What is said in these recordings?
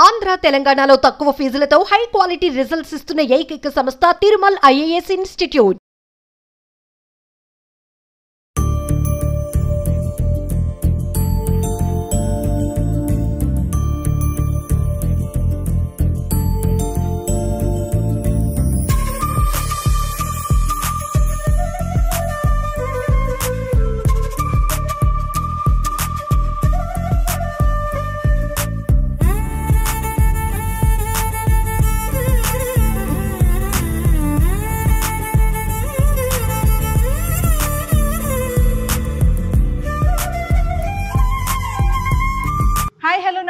ఆంధ్ర తెలంగాణలో తక్కువ ఫీజులతో high quality results ఇస్తున్న ఏకైక సంస్థ తిరుమల్ ఐఏఎస్ ఇన్స్టిట్యూట్.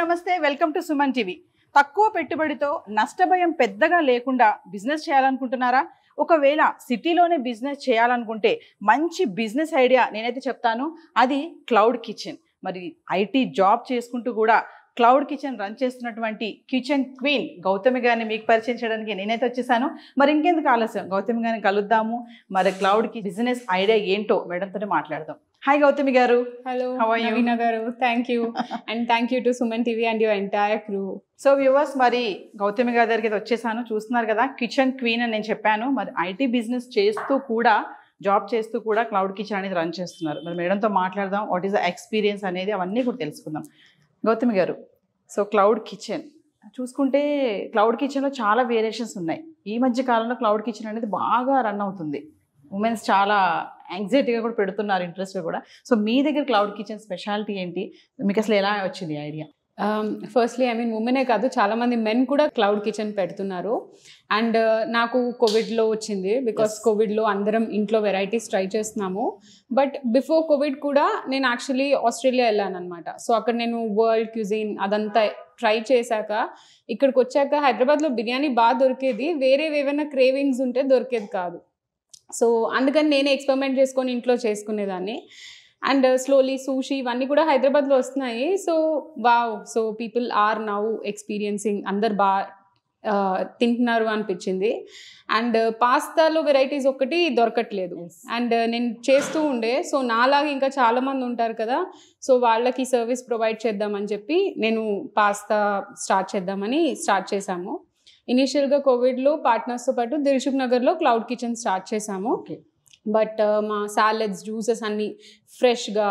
నమస్తే, వెల్కమ్ టు సుమన్ టీవీ. తక్కువ పెట్టుబడితో నష్టభయం పెద్దగా లేకుండా బిజినెస్ చేయాలనుకుంటున్నారా? ఒకవేళ సిటీలోనే బిజినెస్ చేయాలనుకుంటే మంచి బిజినెస్ ఐడియా నేనైతే చెప్తాను. అది క్లౌడ్ కిచెన్. మరి ఐటీ జాబ్ చేసుకుంటూ కూడా క్లౌడ్ కిచెన్ రన్ చేస్తున్నటువంటి కిచెన్ క్వీన్ గౌతమి గారిని మీకు పరిచయం చేయడానికి నేనైతే వచ్చేసాను. మరి ఇంకెందుకు ఆలస్యం, గౌతమి గారిని కలుద్దాము. మరి క్లౌడ్ కి బిజినెస్ ఐడియా ఏంటో మేడంతో మాట్లాడదాం. హాయ్ గౌతమి గారు. హలో నవీనా గారు, thank you and thank you to Suman TV and your entire crew. So viewers, మరి గౌతమి గారి దగ్గరికి వచ్చేసాను. చూస్తున్నారు కదా, కిచెన్ క్వీన్ అని నేను చెప్పాను. మరి ఐటీ బిజినెస్ చేస్తూ కూడా, జాబ్ చేస్తూ కూడా క్లౌడ్ కిచెన్ అనేది రన్ చేస్తున్నారు. మరి మేడంతో మాట్లాడదాం, వాట్ ఈస్ ద ఎక్స్పీరియన్స్ అనేది, అవన్నీ కూడా తెలుసుకుందాం. గౌతమి గారు, సో క్లౌడ్ కిచెన్ చూసుకుంటే క్లౌడ్ కిచెన్లో చాలా వేరియేషన్స్ ఉన్నాయి. ఈ మధ్య కాలంలో క్లౌడ్ కిచెన్ అనేది బాగా రన్ అవుతుంది. ఉమెన్స్ చాలా యాంగ్జైటీగా కూడా పెడుతున్నారు, ఇంట్రెస్ట్గా కూడా. సో మీ దగ్గర క్లౌడ్ కిచెన్ స్పెషాలిటీ ఏంటి? మీకు అసలు ఎలా వచ్చింది ఐడియా? ఫస్ట్లీ ఉమెనే కాదు, చాలామంది మెన్ కూడా క్లౌడ్ కిచెన్ పెడుతున్నారు. అండ్ నాకు కోవిడ్లో వచ్చింది. బికాస్ కోవిడ్లో అందరం ఇంట్లో వెరైటీస్ ట్రై చేస్తున్నాము. బట్ బిఫోర్ కోవిడ్ కూడా నేను యాక్చువల్లీ ఆస్ట్రేలియా వెళ్ళాను అనమాట. సో అక్కడ నేను వరల్డ్ క్యూజిన్ అదంతా ట్రై చేశాక ఇక్కడికి వచ్చాక హైదరాబాద్లో బిర్యానీ బాగా దొరికేది, వేరే ఏమైనా క్రేవింగ్స్ ఉంటే దొరికేది కాదు. సో అందుకని నేనే ఎక్స్పెరిమెంట్ చేసుకొని ఇంట్లో చేసుకునేదాన్ని. అండ్ స్లోలీ సూషీ ఇవన్నీ కూడా హైదరాబాద్లో వస్తున్నాయి. So wow, so people are now experiencing, అందరు బాగా తింటున్నారు అనిపించింది. అండ్ పాస్తాలో వెరైటీస్ ఒకటి దొరకట్లేదు. అండ్ నేను చేస్తూ ఉండే, సో నాలాగా ఇంకా చాలామంది ఉంటారు కదా, సో వాళ్ళకి సర్వీస్ ప్రొవైడ్ చేద్దామని చెప్పి నేను పాస్తా స్టార్ట్ చేసాము. ఇనీషియల్గా కోవిడ్లో పార్ట్నర్స్తో పాటు దిల్సుఖ్ నగర్లో క్లౌడ్ కిచెన్ స్టార్ట్ చేసాము. బట్ మా సాలెడ్స్, జ్యూసెస్ అన్నీ ఫ్రెష్గా,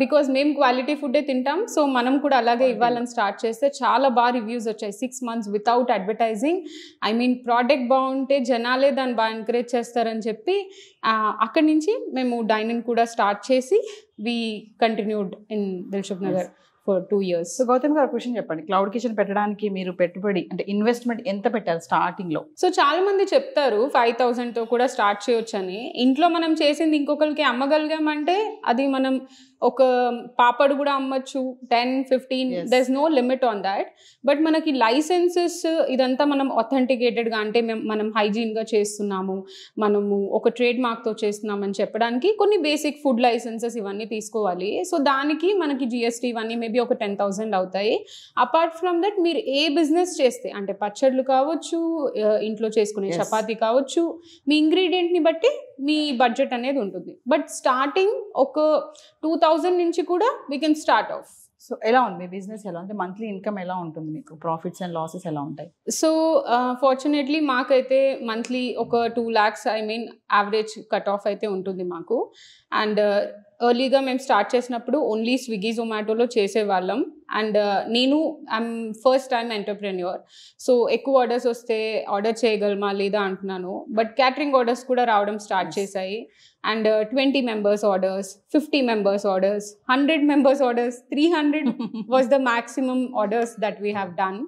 బికాజ్ మేము క్వాలిటీ ఫుడ్డే తింటాం, సో మనం కూడా అలాగే ఇవ్వాలని స్టార్ట్ చేస్తే చాలా బాగా రివ్యూస్ వచ్చాయి. 6 months వితౌట్ అడ్వర్టైజింగ్. ప్రోడక్ట్ బాగుంటే జనాలే దాన్ని బాగా ఎంకరేజ్ చేస్తారని చెప్పి అక్కడి నుంచి మేము డైనింగ్ కూడా స్టార్ట్ చేసి we continued in Dilsukhnagar for 2 years. So Gautam garu, question చెప్పండి. క్లౌడ్ కిచెన్ పెట్టడానికి మీరు పెట్టుబడి అంటే ఇన్వెస్ట్మెంట్ ఎంత పెట్టారు స్టార్టింగ్ లో? సో చాలా మంది చెప్తారు 5,000తో కూడా స్టార్ట్ చేయొచ్చు అని. ఇంట్లో మనం చేసింది ఇంకొకరికి అమ్మగలిగామంటే అది మనం ఒక పాపడు కూడా అమ్మచ్చు, 10-15, there is no limit on that. But మనకి లైసెన్సెస్ ఇదంతా మనం అథెంటికేటెడ్గా, అంటే మనం హైజీన్గా చేస్తున్నాము, మనము ఒక ట్రేడ్ మార్క్తో చేస్తున్నామని చెప్పడానికి కొన్ని బేసిక్ ఫుడ్ లైసెన్సెస్ ఇవన్నీ తీసుకోవాలి. సో దానికి మనకి జిఎస్టీ ఇవన్నీ మేబీ ఒక 10,000 అవుతాయి. అపార్ట్ ఫ్రమ్ దట్ మీరు ఏ బిజినెస్ చేస్తే, అంటే పచ్చళ్ళు కావచ్చు, ఇంట్లో చేసుకునే చపాతీ కావచ్చు, మీ ఇంగ్రీడియంట్ని బట్టి మీ బడ్జెట్ అనేది ఉంటుంది. బట్ స్టార్టింగ్ ఒక 2,000 నుంచి కూడా we can start of. So ఎలా ఉంది మీ బిజినెస్? ఎలా అంటే మంత్లీ ఇన్కమ్ ఎలా ఉంటుంది మీకు? ప్రాఫిట్స్ అండ్ లాసెస్ ఎలా ఉంటాయి? సో ఫార్చునేట్లీ మాకైతే మంత్లీ ఒక 2 lakhs యావరేజ్ కట్ ఆఫ్ అయితే ఉంటుంది మాకు. అండ్ ఎర్లీగా మేము స్టార్ట్ చేసినప్పుడు ఓన్లీ స్విగ్గీ, జొమాటోలో చేసేవాళ్ళం. అండ్ నేను I'm first time entrepreneur. So ఎక్కువ ఆర్డర్స్ వస్తే ఆర్డర్ చేయగలమా లేదా అంటున్నాను. బట్ క్యాటరింగ్ ఆర్డర్స్ కూడా రావడం స్టార్ట్ చేశాయి. And 20 members orders, 50 members orders, 100 members orders, 300 was the maximum orders that we have done.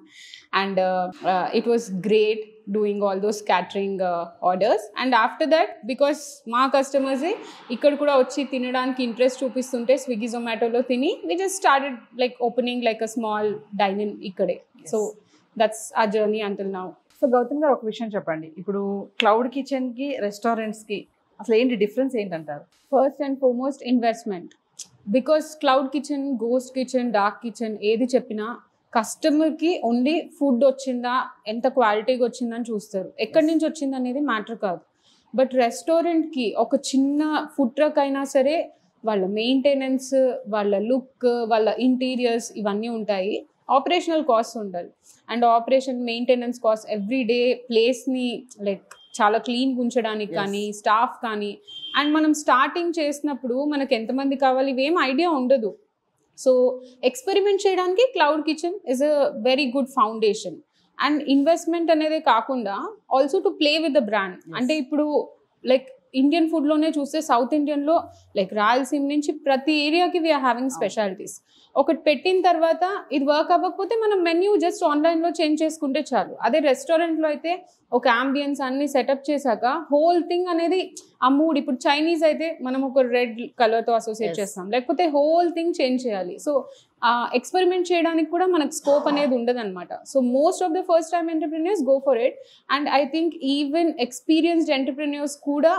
And it was great doing all those catering orders. And after that, because మా కస్టమర్సే ఇక్కడ కూడా వచ్చి తినడానికి interest చూపిస్తుంటే Swiggy, జొమాటోలో తిని we just started like opening like a small dine-in ఇక్కడే. So that's our journey until now. So Gautam garu, ఒక విషయం చెప్పండి. ఇప్పుడు క్లౌడ్ కిచెన్కి రెస్టారెంట్స్కి అసలు ఏంటి డిఫరెన్స్ ఏంటంటారు? First and foremost investment. Because cloud kitchen, ghost kitchen, dark kitchen ఏది చెప్పినా కస్టమర్కి ఓన్లీ ఫుడ్ వచ్చిందా, ఎంత క్వాలిటీగా వచ్చిందని చూస్తారు. ఎక్కడి నుంచి వచ్చింది అనేది మ్యాటర్ కాదు. బట్ రెస్టారెంట్కి ఒక చిన్న ఫుడ్ ట్రక్ అయినా సరే వాళ్ళ మెయింటెనెన్స్, వాళ్ళ లుక్, వాళ్ళ ఇంటీరియర్స్ ఇవన్నీ ఉంటాయి. ఆపరేషనల్ కాస్ట్ ఉండాలి. And operation maintenance cost, everyday ప్లేస్ని లైక్ చాలా క్లీన్గా ఉంచడానికి కానీ, స్టాఫ్ కానీ. అండ్ మనం స్టార్టింగ్ చేసినప్పుడు మనకు ఎంతమంది కావాలి ఇవేం ఐడియా ఉండదు. సో ఎక్స్పెరిమెంట్ చేయడానికి cloud kitchen is a very good foundation. And investment అనేది కాకుండా also to play with the brand. అంటే ఇప్పుడు లైక్ ఇండియన్ ఫుడ్లోనే చూస్తే సౌత్ ఇండియన్లో లైక్ రాయలసీమ నుంచి ప్రతి ఏరియాకి వీఆర్ హ్యావింగ్ స్పెషాలిటీస్. ఒకటి పెట్టిన తర్వాత ఇది వర్క్ అవ్వకపోతే మనం మెన్యూ జస్ట్ ఆన్లైన్లో చేంజ్ చేసుకుంటే చాలు. అదే రెస్టారెంట్లో అయితే ఒక అంబియన్స్ అన్ని సెటప్ చేశాక హోల్ థింగ్ అనేది ఆ మూడ్. ఇప్పుడు చైనీస్ అయితే మనం ఒక రెడ్ కలర్తో అసోసియేట్ చేస్తాం, లేకపోతే హోల్ థింగ్ చేంజ్ చేయాలి. సో ఎక్స్పెరిమెంట్ చేయడానికి కూడా మనకు స్కోప్ అనేది ఉండదు అనమాట. So most of the first time entrepreneurs go for it. And I think even experienced entrepreneurs కూడా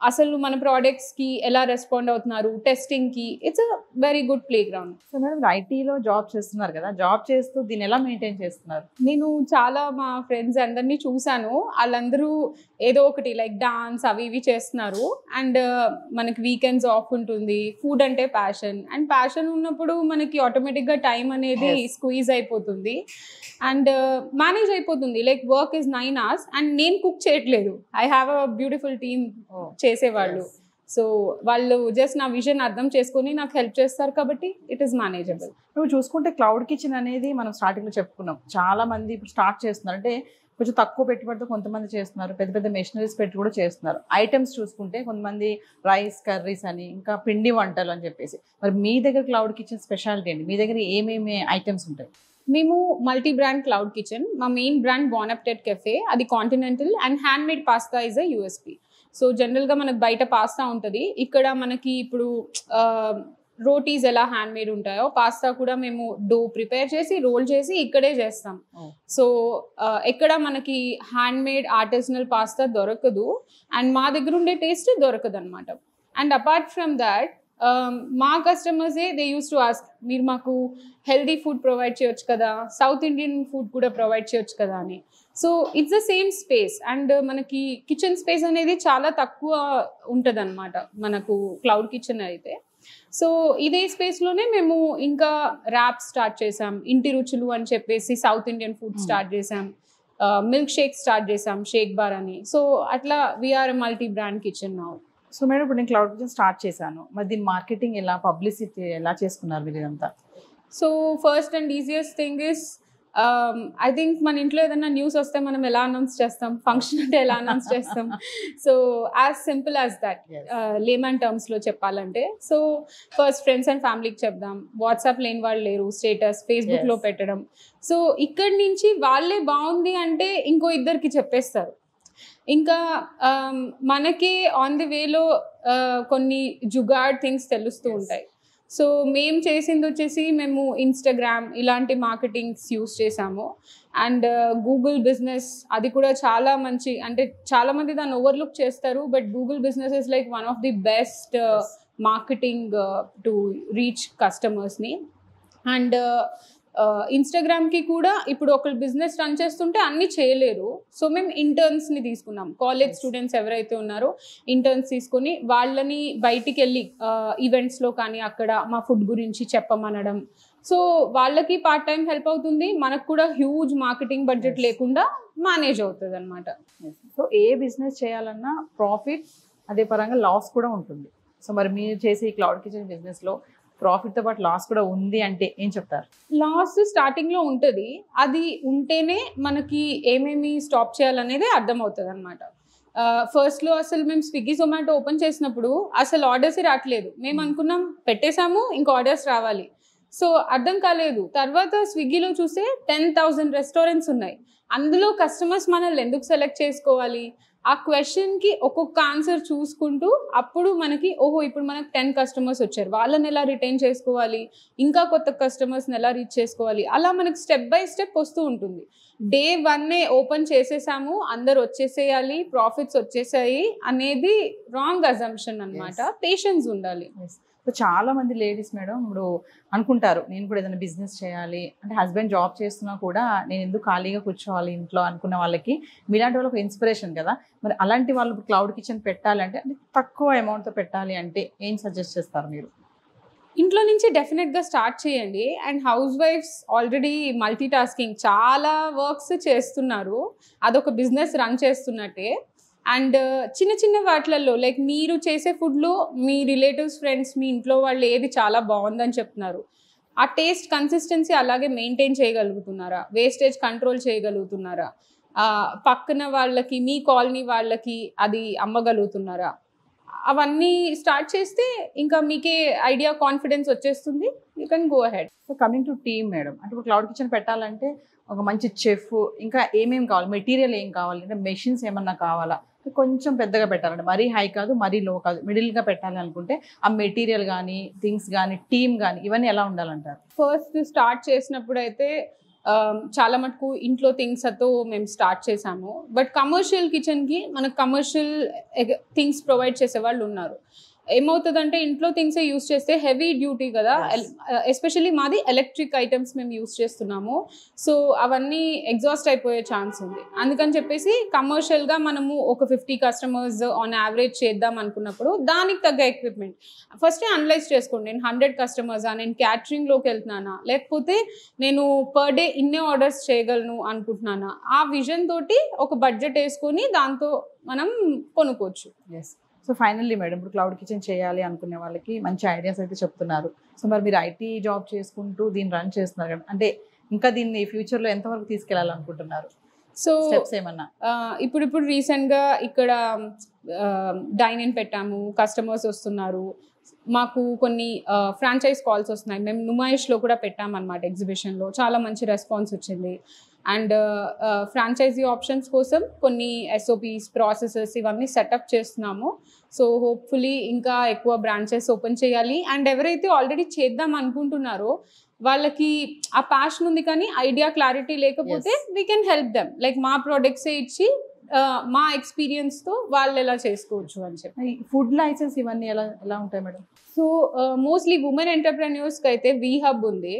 అసలు మన ప్రోడక్ట్స్కి ఎలా రెస్పాండ్ అవుతున్నారు, టెస్టింగ్కి, it's a very good playground. So madam ఐటీలో జాబ్ చేస్తున్నారు కదా, జాబ్ చేస్తూ దీన్ని ఎలా మెయింటైన్ చేస్తున్నారు? నేను చాలా మా ఫ్రెండ్స్ అందరినీ చూశాను, వాళ్ళందరూ ఏదో ఒకటి లైక్ డాన్స్ అవి ఇవి చేస్తున్నారు. అండ్ మనకి వీకెండ్స్ ఆఫ్ ఉంటుంది, ఫుడ్ అంటే ప్యాషన్, అండ్ ప్యాషన్ ఉన్నప్పుడు మనకి ఆటోమేటిక్గా టైం అనేది స్క్వీజ్ అయిపోతుంది అండ్ మేనేజ్ అయిపోతుంది. Like work is 9 hours and నేను కుక్ చేయట్లేదు, I have a beautiful team చేసేవాళ్ళు. సో వాళ్ళు జస్ట్ నా విజన్ అర్థం చేసుకొని నాకు హెల్ప్ చేస్తారు కాబట్టి ఇట్ ఈస్ మేనేజబుల్. నువ్వు చూసుకుంటే క్లౌడ్ కిచెన్ అనేది మనం స్టార్టింగ్లో చెప్పుకున్నాం, చాలా మంది ఇప్పుడు స్టార్ట్ చేస్తున్నారు. అంటే కొంచెం తక్కువ పెట్టుబడితో కొంతమంది చేస్తున్నారు, పెద్ద పెద్ద మెషినరీస్ పెట్టి కూడా చేస్తున్నారు. ఐటమ్స్ చూసుకుంటే కొంతమంది రైస్ కర్రీస్ అని, ఇంకా పిండి వంటలు అని చెప్పేసి. మరి మీ దగ్గర క్లౌడ్ కిచెన్ స్పెషాలిటీ అండి, మీ దగ్గర ఏమేమి ఐటమ్స్ ఉంటాయి? మేము మల్టీ బ్రాండ్ క్లౌడ్ కిచెన్. మా మెయిన్ బ్రాండ్ బాన్ అపెటైట్ కెఫే, అది continental, and hand made pasta is a USP. So జనరల్గా మనకు బయట పాస్తా ఉంటుంది, ఇక్కడ మనకి ఇప్పుడు రోటీస్ ఎలా హ్యాండ్ మేడ్ ఉంటాయో పాస్తా కూడా మేము డో ప్రిపేర్ చేసి రోల్ చేసి ఇక్కడే చేస్తాం. సో ఎక్కడ మనకి హ్యాండ్ మేడ్ ఆర్టిజనల్ పాస్తా దొరకదు, అండ్ మా దగ్గర ఉండే టేస్ట్ దొరకదు అనమాట. అండ్ అపార్ట్ ఫ్రమ్ దాట్ మా కస్టమర్సే దే యూస్ టు ఆస్క్, మీరు మాకు హెల్దీ ఫుడ్ ప్రొవైడ్ చేయొచ్చు కదా, సౌత్ ఇండియన్ ఫుడ్ కూడా ప్రొవైడ్ చేయొచ్చు కదా అని. So it's the same space, and మనకి కిచెన్ స్పేస్ అనేది చాలా తక్కువ ఉంటుంది అనమాట మనకు క్లౌడ్ కిచెన్ అయితే. సో ఇదే స్పేస్లోనే మేము ఇంకా ర్యాప్ స్టార్ట్ చేసాం, ఇంటి రుచులు అని చెప్పేసి సౌత్ ఇండియన్ ఫుడ్ స్టార్ట్ చేసాం, మిల్క్ షేక్ స్టార్ట్ చేసాం, షేక్ బార్ అని. సో అట్లా we are multi brand kitchen now. So madam ఇప్పుడు నేను క్లౌడ్ కిచెన్ స్టార్ట్ చేశాను, మరి దీని మార్కెటింగ్ ఎలా, పబ్లిసిటీ ఎలా చేసుకున్నారు మీరు ఇదంతా? So first and easiest thing is I think మన ఇంట్లో ఏదైనా న్యూస్ వస్తే మనం ఎలా అనౌన్స్ చేస్తాం, ఫంక్షన్ అంటే ఎలా అనౌన్స్ చేస్తాం. So as simple as that, layman టర్మ్స్లో చెప్పాలంటే. సో ఫస్ట్ ఫ్రెండ్స్ అండ్ ఫ్యామిలీకి చెప్దాం, వాట్సాప్ లేని వాళ్ళు లేరు, స్టేటస్ ఫేస్బుక్లో పెట్టడం. సో ఇక్కడి నుంచి వాళ్ళే బాగుంది అంటే ఇంకో ఇద్దరికి చెప్పేస్తారు. ఇంకా మనకి ఆన్ ది వేలో కొన్ని జుగాడ్ థింగ్స్ తెలుస్తూ ఉంటాయి. సో మేము చేసింది వచ్చేసి మేము ఇన్స్టాగ్రామ్ ఇలాంటి మార్కెటింగ్స్ యూస్ చేసాము, అండ్ గూగుల్ బిజినెస్ అది కూడా చాలా మంచి, అంటే చాలామంది దాన్ని ఓవర్లుక్ చేస్తారు, but Google business is like one of the best marketing to reach కస్టమర్స్ని. అండ్ ఇన్స్టాగ్రామ్కి కూడా ఇప్పుడు ఒకళ్ళు బిజినెస్ రన్ చేస్తుంటే అన్నీ చేయలేరు, సో మేము ఇంటర్న్స్ని తీసుకున్నాం. కాలేజ్ స్టూడెంట్స్ ఎవరైతే ఉన్నారో ఇంటర్న్స్ తీసుకొని వాళ్ళని బయటికి వెళ్ళి ఈవెంట్స్లో కానీ అక్కడ మా ఫుడ్ గురించి చెప్పమనడం. సో వాళ్ళకి పార్ట్ టైం హెల్ప్ అవుతుంది, మనకు కూడా హ్యూజ్ మార్కెటింగ్ బడ్జెట్ లేకుండా మేనేజ్ అవుతుంది అనమాట. సో ఏ బిజినెస్ చేయాలన్నా ప్రాఫిట్ అదే పరంగా లాస్ కూడా ఉంటుంది. సో మరి మీరు చేసే ఈ క్లౌడ్ కిచెన్ బిజినెస్లో ప్రాఫిట్తో పాటు లాస్ కూడా ఉంది అంటే ఏం చెప్తారు? లాస్ స్టార్టింగ్లో ఉంటుంది, అది ఉంటేనే మనకి ఏమేమి స్టాప్ చేయాలనేది అర్థమవుతుంది అనమాట. ఫస్ట్లో అసలు మేము స్విగ్గీ జొమాటో ఓపెన్ చేసినప్పుడు అసలు ఆర్డర్స్ రావట్లేదు, మేము అనుకున్నాం పెట్టేశాము ఇంకా ఆర్డర్స్ రావాలి, సో అర్థం కాలేదు. తర్వాత స్విగ్గీలో చూస్తే 10,000 రెస్టారెంట్స్ ఉన్నాయి, అందులో కస్టమర్స్ మనల్ని ఎందుకు సెలెక్ట్ చేసుకోవాలి, ఆ క్వశ్చన్కి ఒక్కొక్క ఆన్సర్ చూసుకుంటూ అప్పుడు మనకి ఓహో ఇప్పుడు మనకు 10 కస్టమర్స్ వచ్చారు, వాళ్ళని ఎలా రిటైన్ చేసుకోవాలి, ఇంకా కొత్త కస్టమర్స్ని ఎలా రీచ్ చేసుకోవాలి, అలా మనకు స్టెప్ బై స్టెప్ వస్తూ ఉంటుంది. డే 1 ఓపెన్ చేసేసాము అందరు వచ్చేసేయాలి ప్రాఫిట్స్ వచ్చేసాయి అనేది రాంగ్ అజంప్షన్ అనమాట. పేషెన్స్ ఉండాలి. సో చాలా మంది లేడీస్ మేడం ఇప్పుడు అనుకుంటారు నేను కూడా ఏదైనా బిజినెస్ చేయాలి అంటే, హస్బెండ్ జాబ్ చేస్తున్నా కూడా నేను ఎందుకు ఖాళీగా కూర్చోవాలి ఇంట్లో అనుకున్న వాళ్ళకి మీలాంటి వాళ్ళకి ఇన్స్పిరేషన్ కదా. మరి అలాంటి వాళ్ళు క్లౌడ్ కిచెన్ పెట్టాలంటే అంటే తక్కువ అమౌంట్తో పెట్టాలి అంటే ఏం సజెస్ట్ చేస్తారు మీరు? ఇంట్లో నుంచి డెఫినెట్గా స్టార్ట్ చేయండి. And house wives already multi tasking చాలా వర్క్స్ చేస్తున్నారు, అదొక బిజినెస్ రన్ చేస్తున్నట్టే. అండ్ చిన్న చిన్న వాటిలలో లైక్ మీరు చేసే ఫుడ్లో మీ రిలేటివ్స్ ఫ్రెండ్స్ మీ ఇంట్లో వాళ్ళు ఏది చాలా బాగుందని చెప్తున్నారు, ఆ టేస్ట్ కన్సిస్టెన్సీ అలాగే మెయింటైన్ చేయగలుగుతున్నారా, వేస్టేజ్ కంట్రోల్ చేయగలుగుతున్నారా, పక్కన వాళ్ళకి మీ కాలనీ వాళ్ళకి అది అమ్మగలుగుతున్నారా, అవన్నీ స్టార్ట్ చేస్తే ఇంకా మీకే ఐడియా కాన్ఫిడెన్స్ వచ్చేస్తుంది. You can go ahead. So coming to team madam, అంటే ఇప్పుడు క్లౌడ్ కిచెన్ పెట్టాలంటే ఒక మంచి చెఫ్, ఇంకా ఏమేమి కావాలి, మెటీరియల్ ఏం కావాలి, అంటే మెషిన్స్ ఏమన్నా కావాలా, కొంచెం పెద్దగా పెట్టాలంటే మరీ హై కాదు మరీ లో కాదు మిడిల్గా పెట్టాలి అనుకుంటే ఆ మెటీరియల్ కానీ థింగ్స్ కానీ టీమ్ కానీ ఇవన్నీ ఎలా ఉండాలంటారు? ఫస్ట్ స్టార్ట్ చేసినప్పుడు అయితే చాలా మటుకు ఇంట్లో థింగ్స్తో మేము స్టార్ట్ చేసాము. బట్ కమర్షియల్ కిచెన్కి మనకు కమర్షియల్ థింగ్స్ ప్రొవైడ్ చేసే వాళ్ళు ఉన్నారు. ఏమవుతుందంటే ఇంట్లో థింగ్సే యూస్ చేస్తే హెవీ డ్యూటీ కదా, ఎస్పెషల్లీ మాది ఎలక్ట్రిక్ ఐటమ్స్ మేము యూస్ చేస్తున్నాము. సో అవన్నీ ఎగ్జాస్ట్ అయిపోయే ఛాన్స్ ఉంది. అందుకని చెప్పేసి కమర్షియల్గా మనము ఒక 50 కస్టమర్స్ ఆన్ యావరేజ్ చేద్దాం అనుకున్నప్పుడు దానికి తగ్గ ఎక్విప్మెంట్ ఫస్ట్ అనలైజ్ చేసుకోండి. నేను 100 కస్టమర్సా, నేను క్యాటరింగ్లోకి వెళ్తున్నానా, లేకపోతే నేను పర్ డే ఇన్నే ఆర్డర్స్ చేయగలను అనుకుంటున్నానా, ఆ విజన్ తోటి ఒక బడ్జెట్ వేసుకొని దాంతో మనం కొనుక్కోవచ్చు. ఎస్. సో ఫైనల్లీ మేడం, ఇప్పుడు క్లౌడ్ కిచెన్ చేయాలి అనుకునే వాళ్ళకి మంచి ఐడియాస్ అయితే చెప్తున్నారు. సో మరి మీరు ఐటీ జాబ్ చేసుకుంటూ దీన్ని రన్ చేస్తున్నారు కదా, అంటే ఇంకా దీన్ని ఫ్యూచర్లో ఎంతవరకు తీసుకెళ్ళాలనుకుంటున్నారు? సో స్టెప్స్ ఏమన్నా? ఇప్పుడు రీసెంట్గా ఇక్కడ డైన్ ఇన్ పెట్టాము, కస్టమర్స్ వస్తున్నారు, మాకు కొన్ని ఫ్రాంచైజ్ కాల్స్ వస్తున్నాయి. మేము నుమాయిష్లో కూడా పెట్టామన్నమాట, ఎగ్జిబిషన్లో చాలా మంచి రెస్పాన్స్ వచ్చింది. అండ్ ఫ్రాంచైజీ ఆప్షన్స్ కోసం కొన్ని SOPs ప్రాసెసెస్ ఇవన్నీ సెటప్ చేస్తున్నాము. సో హోప్ఫుల్లీ ఇంకా ఎక్కువ బ్రాంచెస్ ఓపెన్ చేయాలి. అండ్ ఎవరైతే ఆల్రెడీ చేద్దాం అనుకుంటున్నారో వాళ్ళకి ఆ ప్యాషన్ ఉంది కానీ ఐడియా క్లారిటీ లేకపోతే we can help them, like మా ప్రోడక్ట్సే ఇచ్చి మా ఎక్స్పీరియన్స్తో వాళ్ళు ఎలా చేసుకోవచ్చు అని చెప్పి. ఫుడ్ లైసెన్స్ ఇవన్నీ ఎలా ఉంటాయి మేడం? సో మోస్ట్లీ ఉమెన్ ఎంటర్ప్రెన్యూర్స్కి అయితే V-Hub ఉంది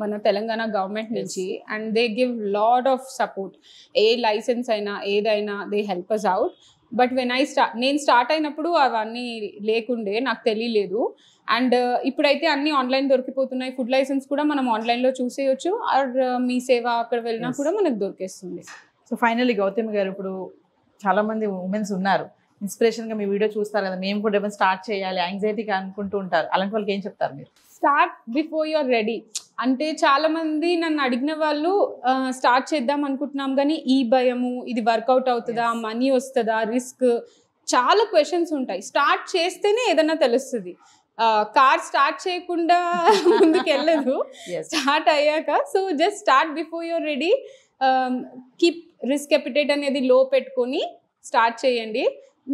మన తెలంగాణ గవర్నమెంట్ నుంచి. And they give lot of support. ఏ లైసెన్స్ అయినా ఏదైనా they help us out. But నేను స్టార్ట్ అయినప్పుడు అవన్నీ లేకుండే, నాకు తెలియలేదు. అండ్ ఇప్పుడైతే అన్ని ఆన్లైన్ దొరికిపోతున్నాయి. ఫుడ్ లైసెన్స్ కూడా మనం ఆన్లైన్లో చూసేయచ్చు, ఆర్ మీ సేవ అక్కడ వెళ్ళినా కూడా మనకు దొరికేస్తుంది. సో ఫైనల్లీ గౌతమి గారు, ఇప్పుడు చాలామంది ఉమెన్స్ ఉన్నారు, ఇన్స్పిరేషన్గా మీ వీడియో చూస్తారు కదా, మేము కూడా ఏమైనా స్టార్ట్ చేయాలి యాంగ్జైటీగా అనుకుంటూ ఉంటారు, అలాంటి వాళ్ళకి ఏం చెప్తారు మీరు? Start before you're ready. అంటే చాలామంది నన్ను అడిగిన వాళ్ళు స్టార్ట్ చేద్దాం అనుకుంటున్నాం కానీ ఈ భయము, ఇది వర్కౌట్ అవుతుందా, మనీ వస్తుందా, రిస్క్, చాలా క్వశ్చన్స్ ఉంటాయి. స్టార్ట్ చేస్తేనే ఏదన్నా తెలుస్తుంది. కార్ స్టార్ట్ చేయకుండా ముందుకు వెళ్ళదు, స్టార్ట్ అయ్యాక. So just start before you're ready. Keep risk appetite అనేది లో పెట్టుకొని స్టార్ట్ చేయండి,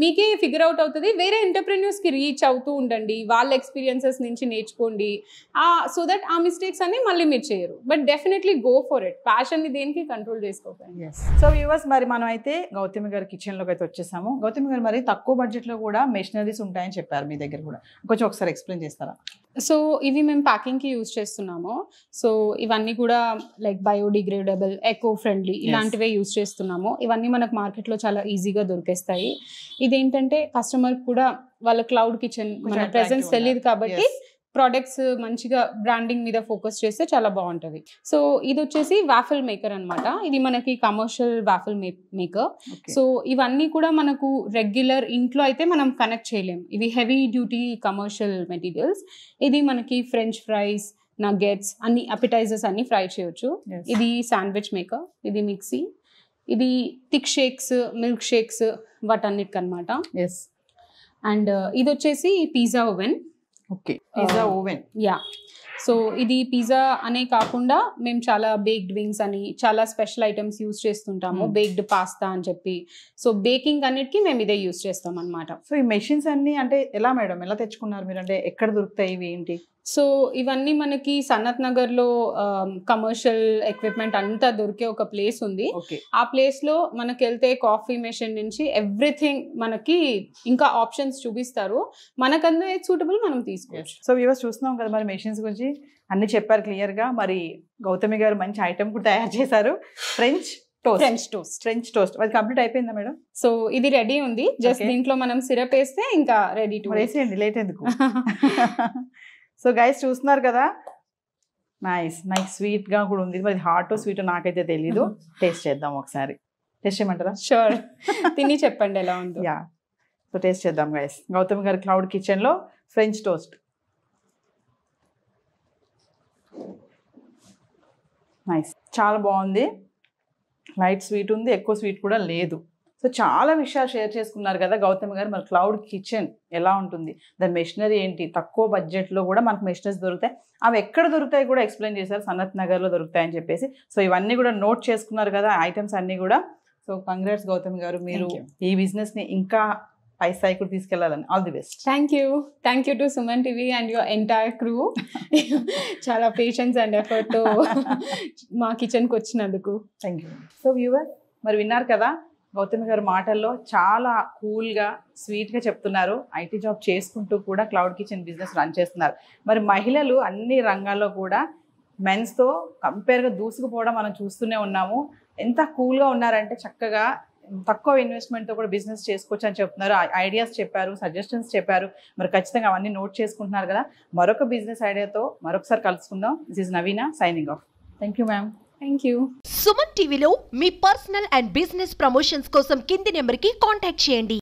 మీకే ఫిగర్ అవుట్ అవుతుంది. వేరే ఎంటర్ప్రెన్యూర్స్కి రీచ్ అవుతూ ఉండండి, వాళ్ళ ఎక్స్పీరియన్సెస్ నుంచి నేర్చుకోండి, సో దట్ ఆ మిస్టేక్స్ అన్ని మళ్ళీ మీరు చేయరు. But definitely go for it. ప్యాషన్ని దేనికి కంట్రోల్ చేసుకోకండి. సో వ్యూవర్స్, మరి మనం అయితే గౌతమి గారి కిచెన్లోకి అయితే వచ్చేసాము. గౌతమి గారు, మరి తక్కువ బడ్జెట్లో కూడా మెషినరీస్ ఉంటాయని చెప్పారు మీ దగ్గర కూడా, కొంచెం ఒకసారి ఎక్స్ప్లెయిన్ చేస్తారా? సో ఇవి మేము ప్యాకింగ్కి యూజ్ చేస్తున్నాము. సో ఇవన్నీ కూడా లైక్ బయోడిగ్రేడబుల్, ఎకో ఫ్రెండ్లీ ఇలాంటివే యూజ్ చేస్తున్నాము. ఇవన్నీ మనకు మార్కెట్లో చాలా ఈజీగా దొరికేస్తాయి. ఇదేంటంటే కస్టమర్ కూడా వాళ్ళ క్లౌడ్ కిచెన్ మన ప్రెజెన్స్ తెలియదు కాబట్టి ప్రోడక్ట్స్ మంచిగా బ్రాండింగ్ మీద ఫోకస్ చేస్తే చాలా బాగుంటుంది. సో ఇది వచ్చేసి వాఫిల్ మేకర్ అనమాట. ఇది మనకి కమర్షియల్ వాఫిల్ మేకర్. సో ఇవన్నీ కూడా మనకు రెగ్యులర్ ఇంట్లో అయితే మనం కనెక్ట్ చేయలేము, ఇవి హెవీ డ్యూటీ కమర్షియల్ మెటీరియల్స్. ఇది మనకి ఫ్రెంచ్ ఫ్రైస్, నగెట్స్, అన్ని అపిటైజర్స్ అన్ని ఫ్రై చేయొచ్చు. ఇది శాండ్విచ్ మేకర్, ఇది మిక్సీ, ఇది థిక్ షేక్స్, మిల్క్ షేక్స్ వాటన్నిటికి అనమాట. అండ్ ఇది వచ్చేసి pizza oven. Okay, pizza oven. Yeah. So ఇది పిజ్జా అనే కాకుండా మేము చాలా బేక్డ్ వింగ్స్ అని చాలా స్పెషల్ ఐటమ్స్ యూజ్ చేస్తుంటాము, బేక్డ్ పాస్తా అని చెప్పి. సో బేకింగ్ అన్నిటికీ మేము ఇదే యూజ్ చేస్తాం అనమాట. సో ఈ మెషిన్స్ అన్ని అంటే ఎలా మేడం, ఎలా తెచ్చుకున్నారు మీరు, అంటే ఎక్కడ దొరుకుతాయి ఇవి, ఏంటి? సో ఇవన్నీ మనకి సనత్ నగర్లో కమర్షియల్ ఎక్విప్మెంట్ అంతా దొరికే ఒక ప్లేస్ ఉంది. ఆ ప్లేస్లో మనకి వెళ్తే కాఫీ మెషిన్ నుంచి ఎవ్రీథింగ్ మనకి ఇంకా ఆప్షన్స్ చూపిస్తారు, మనకందరూ ఏది సూటబుల్ మనం తీసుకోవచ్చు. సో వ్యూవర్స్ చూస్తున్నాం కదా, మరి మెషిన్స్ గురించి అన్ని చెప్పారు క్లియర్గా. మరి గౌతమి గారు మంచి ఐటమ్ కూడా తయారు చేశారు, ఫ్రెంచ్ టోస్ట్. అది కంప్లీట్ అయిపోయిందా మేడం? సో ఇది రెడీ ఉంది, జస్ట్ దీంట్లో మనం సిరప్ వేస్తే ఇంకా రెడీ టు. వేసేయండి, లేట్ ఎందుకు. సో గైస్ చూస్తున్నారు కదా, నైస్ స్వీట్గా కూడా ఉంది. మరి హాట్ స్వీట్ నాకైతే తెలీదు. టేస్ట్ చేద్దాం ఒకసారి. టేస్ట్ చేయమంటారా? షూర్, తిని చెప్పండి ఎలా ఉందో. యా, సో టేస్ట్ చేద్దాం గైస్. గౌతమి గారి క్లౌడ్ కిచెన్లో ఫ్రెంచ్ టోస్ట్. నైస్, చాలా బాగుంది. లైట్ స్వీట్ ఉంది, ఎక్కువ స్వీట్ కూడా లేదు. సో చాలా విషయాలు షేర్ చేసుకున్నారు కదా గౌతమి గారు. మరి క్లౌడ్ కిచెన్ ఎలా ఉంటుంది, దాని మెషినరీ ఏంటి, తక్కువ బడ్జెట్లో కూడా మనకు మెషినరీస్ దొరుకుతాయి, అవి ఎక్కడ దొరుకుతాయి కూడా ఎక్స్ప్లెయిన్ చేశారు. సనత్ నగర్లో దొరుకుతాయని చెప్పేసి. సో ఇవన్నీ కూడా నోట్ చేసుకున్నారు కదా ఐటమ్స్ అన్నీ కూడా. సో కంగ్రాట్స్ గౌతమి గారు, మీరు ఈ బిజినెస్ని ఇంకా పై స్థాయికి కూడా తీసుకెళ్లాలని. All the best. Thank you to Suman TV and your entire crew. చాలా పేషెన్స్ అండ్ ఎఫర్ట్ మా కిచెన్కి వచ్చినందుకు. Thank you. సో వ్యూవర్, మరి విన్నారు కదా గౌతమి గారి మాటల్లో, చాలా కూల్గా స్వీట్గా చెప్తున్నారు. ఐటీ జాబ్ చేసుకుంటూ కూడా క్లౌడ్ కిచెన్ బిజినెస్ రన్ చేస్తున్నారు. మరి మహిళలు అన్ని రంగాల్లో కూడా మెన్స్తో కంపేర్గా దూసుకుపోవడం మనం చూస్తూనే ఉన్నాము. ఎంత కూల్గా ఉన్నారంటే చక్కగా తక్కువ ఇన్వెస్ట్మెంట్తో కూడా బిజినెస్ చేసుకోవచ్చు అని చెప్తున్నారు. ఐడియాస్ చెప్పారు, సజెషన్స్ చెప్పారు. మరి ఖచ్చితంగా అవన్నీ నోట్ చేసుకుంటున్నారు కదా. మరొక బిజినెస్ ఐడియాతో మరొకసారి కలుసుకుందాం. This is Naveena signing off. Thank you ma'am. Thank you. Suman టీవీలో మీ పర్సనల్ అండ్ బిజినెస్ ప్రమోషన్స్ కోసం కింది నెంబర్కి కాంటాక్ట్ చేయండి.